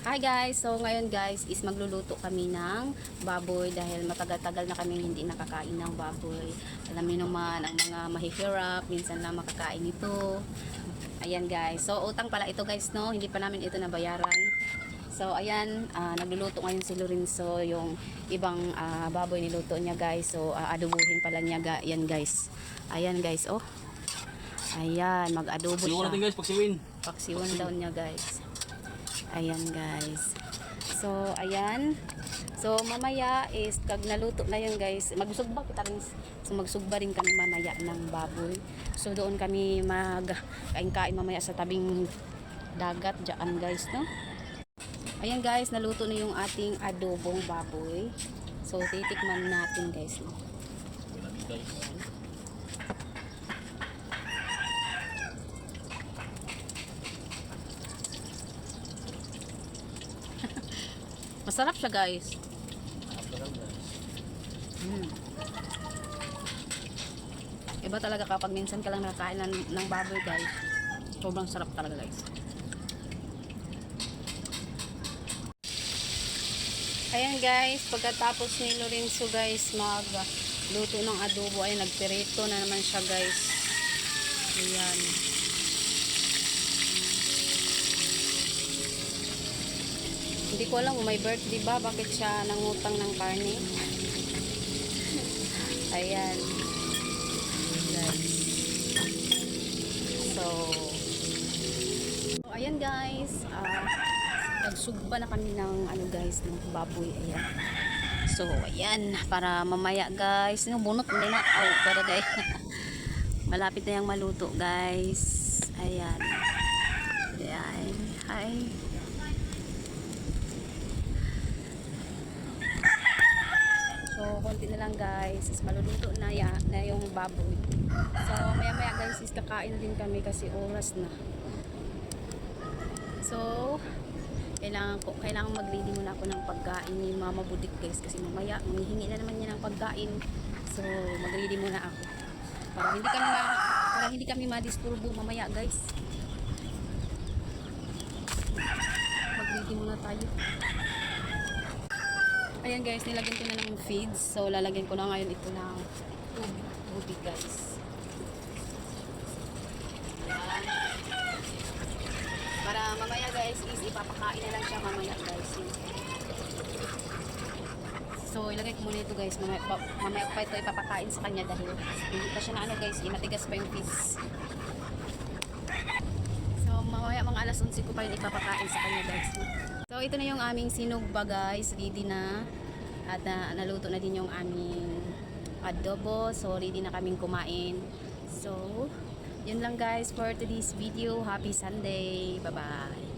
Hi guys! So ngayon guys is magluluto kami ng baboy dahil matagal-tagal na kami hindi nakakain ng baboy. Alam niyo naman ang mga mahihirap, minsan lang makakain ito. Ayan guys. So utang pala ito guys no, hindi pa namin ito nabayaran. So ayan, nagluluto ngayon si Lorenzo yung ibang baboy niluto niya guys. So adobuhin pala niya yan guys. Ayan guys oh. Ayan, mag-adobo siya. Paksiwan natin guys, paksiwin. Paksiwan daw niya guys. Ayan guys. So ayan. So mamaya is kag naluto na yun guys, magsugba kita rin. So magsugba rin kami mamaya ng baboy. So doon kami magkain-kain mamaya sa tabing dagat diyan guys no. Ayan guys, naluto na yung ating adobong baboy. So titikman natin guys no. Masarap siya guys. Iba talaga kapag minsan ka lang nakakain ng baboy guys. Sobrang sarap talaga guys. Ayan guys, pagkatapos ni Lorenzo guys magluto ng adobo ay nagperito na naman siya guys. Ayan. Hindi ko alam kung may birthday ba, bakit siya nangutang ng karne. Ayan. So ayan guys, nagsugba na kami ng ano guys, ng baboy. Ayan. So ayan, para mamaya guys, yung bunot hindi na. Oh, pero guys, malapit na yung maluto guys. Ayan. Ayan. Hi. So, konti na lang guys. Is maluluto na, na yung baboy. So, maya-maya guys is kakain din kami kasi oras na. So, kailangan mag-ready muna ako ng pagkain ni Mama Budik guys. Kasi mamaya, humihingi na naman niya ng pagkain. So, mag-ready muna ako. Para hindi kami ma-disturbo mamaya guys. Mag-ready muna tayo. Ayan guys, nilagyan ko na ng feeds. So, lalagyan ko na ngayon ito ng tubig guys. Ayan. Para mamaya guys, is ipapakain na lang siya mamaya guys. So, ilagay ko muna ito guys. Mamaya pa ito ipapakain sa kanya dahil hindi pa siya na ano guys, matigas pa yung feeds. So, mamaya mga alas 11 ko pa yun ipapakain sa kanya guys. So, ito na yung aming sinugba guys. Ready na. At naluto na din yung aming adobo. So, ready na kaming kumain. So, yun lang guys for today's video. Happy Sunday. Bye-bye.